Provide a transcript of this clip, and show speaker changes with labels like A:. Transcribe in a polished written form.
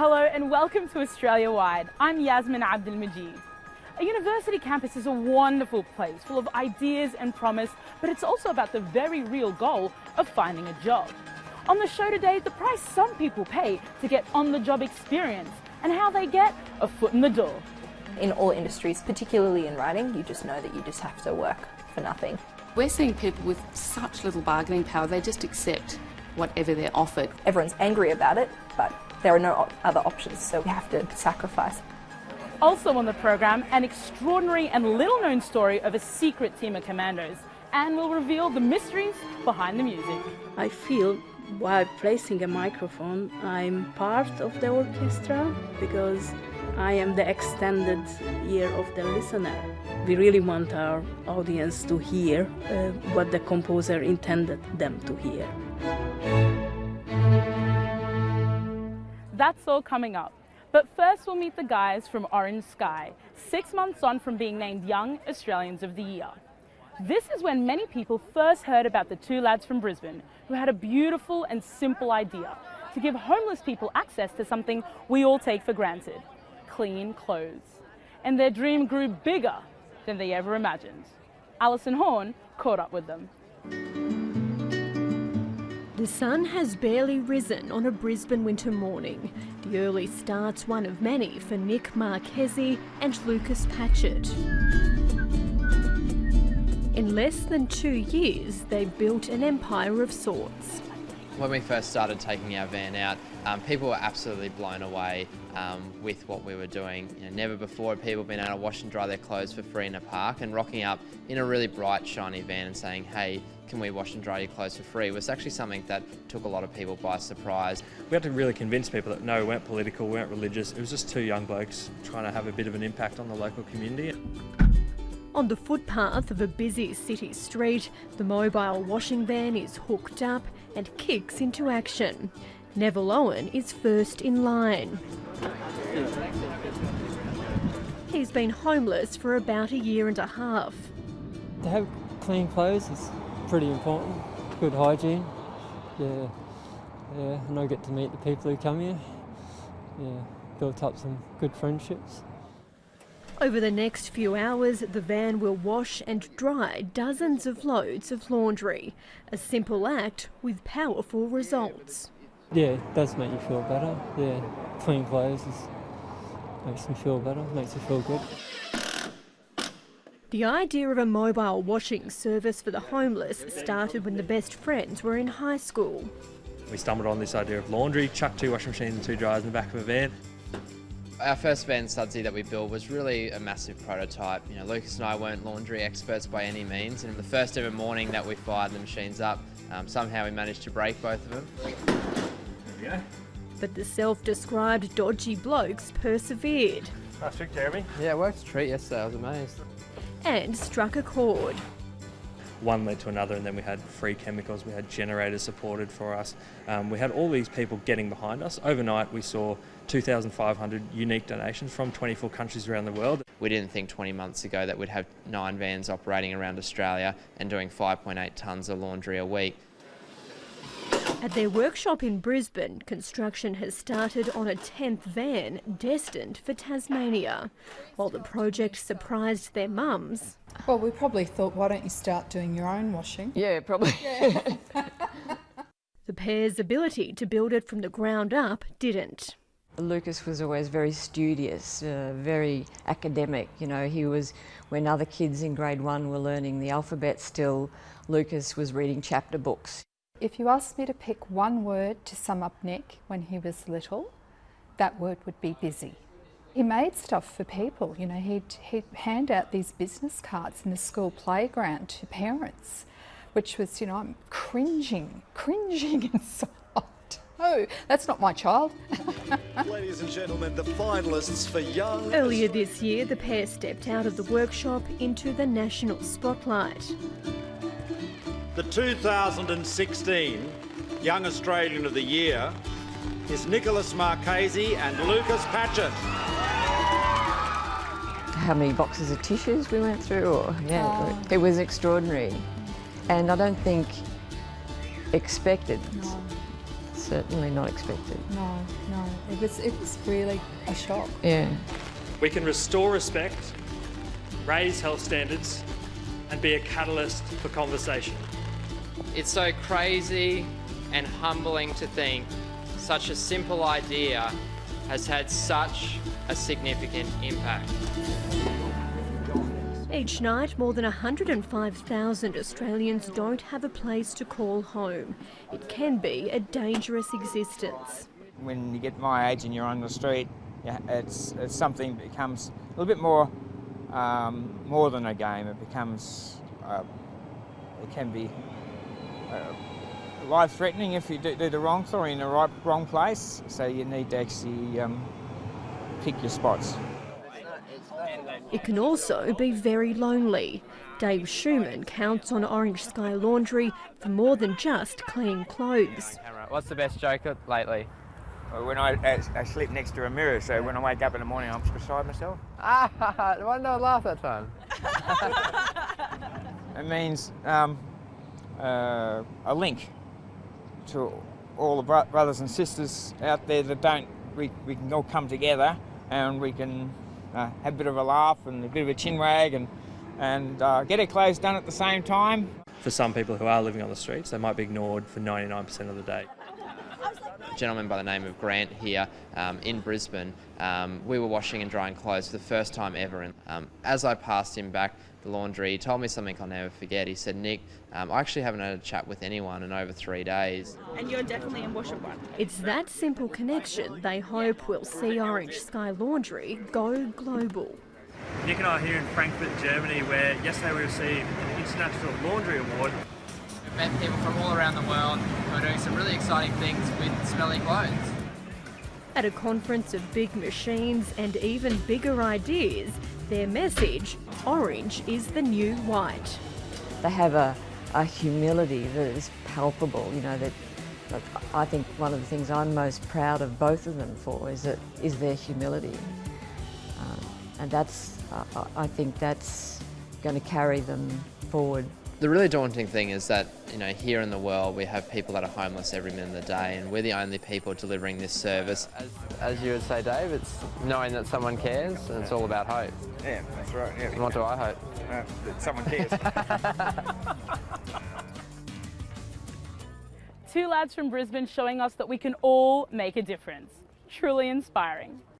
A: Hello and welcome to Australia Wide. I'm Yasmin Abdelmajid. A university campus is a wonderful place full of ideas and promise, but it's also about the very real goal of finding a job. On the show today, the price some people pay to get on-the-job experience and how they get a foot in the door.
B: In all industries, particularly in writing, you just know that you just have to work for nothing.
C: We're seeing people with such little bargaining power, they just accept whatever they're offered.
B: Everyone's angry about it, but there are no other options, so we have to sacrifice.
A: Also on the program, an extraordinary and little-known story of a secret team of commandos, and we'll reveal the mysteries behind the music.
D: I feel while placing a microphone, I'm part of the orchestra because I am the extended ear of the listener. We really want our audience to hear what the composer intended them to hear.
A: That's all coming up. But first we'll meet the guys from Orange Sky, 6 months on from being named Young Australians of the Year. This is when many people first heard about the two lads from Brisbane who had a beautiful and simple idea to give homeless people access to something we all take for granted, clean clothes. And their dream grew bigger than they ever imagined. Alison Horn caught up with them.
E: The sun has barely risen on a Brisbane winter morning. The early start's one of many for Nick Marchesi and Lucas Patchett. In less than 2 years, they built an empire of sorts.
F: When we first started taking our van out, people were absolutely blown away with what we were doing. Never before had people been able to wash and dry their clothes for free in a park, and rocking up in a really bright, shiny van and saying, hey, can we wash and dry your clothes for free, was actually something that took a lot of people by surprise.
G: We had to really convince people that no, we weren't political, we weren't religious. It was just two young blokes trying to have a bit of an impact on the local community.
E: On the footpath of a busy city street, the mobile washing van is hooked up and kicks into action. Neville Owen is first in line. He's been homeless for about 1.5 years.
H: To have clean clothes is pretty important. Good hygiene. Yeah, and I get to meet the people who come here. Yeah, built up some good friendships.
E: Over the next few hours, the van will wash and dry dozens of loads of laundry. A simple act with powerful results.
H: Yeah, it does make you feel better. Yeah, clean clothes makes me feel better, makes you feel good.
E: The idea of a mobile washing service for the homeless started when the best friends were in high school.
G: We stumbled on this idea of laundry, chucked 2 washing machines and 2 dryers in the back of a van.
F: Our first van, Sudsy, that we built was really a massive prototype. Lucas and I weren't laundry experts by any means, and the first ever morning that we fired the machines up, somehow we managed to break both of them.
G: There we go.
E: But the self-described dodgy blokes persevered.
G: Nice trick, Jeremy.
F: Yeah, it worked a treat yesterday, I was amazed.
E: And struck a chord.
G: One led to another, and then we had free chemicals, we had generators supported for us. We had all these people getting behind us. Overnight we saw 2,500 unique donations from 24 countries around the world.
F: We didn't think 20 months ago that we'd have 9 vans operating around Australia and doing 5.8 tonnes of laundry a week.
E: At their workshop in Brisbane, construction has started on a 10th van destined for Tasmania. While the project surprised their mums.
I: Well, we probably thought, why don't you start doing your own washing?
C: Yeah, probably.
I: Yeah.
E: The pair's ability to build it from the ground up didn't.
J: Lucas was always very studious, very academic. He was, when other kids in grade 1 were learning the alphabet still, Lucas was reading chapter books.
I: If you asked me to pick one word to sum up Nick when he was little, that word would be busy. He made stuff for people, he'd hand out these business cards in the school playground to parents, which was, I'm cringing inside. Oh, that's not my child.
K: Ladies and gentlemen, the finalists for Young...
E: Earlier this year, the pair stepped out of the workshop into the national spotlight.
K: The 2016 Young Australian of the Year is Nicholas Marchesi and Lucas Patchett.
J: How many boxes of tissues we went through? It was extraordinary. And I don't think expected.
I: No.
J: certainly not expected.
I: No, it was really a shock.
J: Yeah.
L: We can restore respect, raise health standards, and be a catalyst for conversation.
F: It's so crazy and humbling to think such a simple idea has had such a significant impact.
E: Each night, more than 105,000 Australians don't have a place to call home. It can be a dangerous existence.
M: When you get my age and you're on the street, it's something that becomes a little bit more than a game. It becomes, it can be life-threatening if you do the wrong thing or in the wrong place. So you need to actually pick your spots.
E: It can also be very lonely. Dave Schumann counts on Orange Sky Laundry for more than just clean clothes.
F: What's the best joke lately?
M: When I sleep next to a mirror, so when I wake up in the morning, I'm beside myself.
F: Why didn't I laugh that time?
M: It means a link to all the brothers and sisters out there that we can all come together and we can have a bit of a laugh and a bit of a chin wag and get our clothes done at the same time.
G: For some people who are living on the streets, they might be ignored for 99% of the day.
F: A gentleman by the name of Grant here in Brisbane, we were washing and drying clothes for the first time ever, and as I passed him back the laundry, he told me something I'll never forget. He said, "Nick, I actually haven't had a chat with anyone in over 3 days."
A: And you're definitely in Washington.
E: It's that simple connection they hope will see Orange Sky Laundry go global.
L: Nick and I are here in Frankfurt, Germany, where yesterday we received an International Laundry Award.
F: We've met people from all around the world who are doing some really exciting things with smelly clothes.
E: At a conference of big machines and even bigger ideas, their message, orange is the new white.
J: They have a humility that is palpable, you know, that I think one of the things I'm most proud of both of them for is their humility. And that's, I think that's going to carry them forward.
F: The really daunting thing is that, you know, here in the world we have people that are homeless every minute of the day, and we're the only people delivering this service. As you would say, Dave, it's knowing that someone cares, and it's all about hope.
M: Yeah, that's right. Yeah,
F: And what do I hope?
M: that someone cares.
A: Two lads from Brisbane showing us that we can all make a difference. Truly inspiring.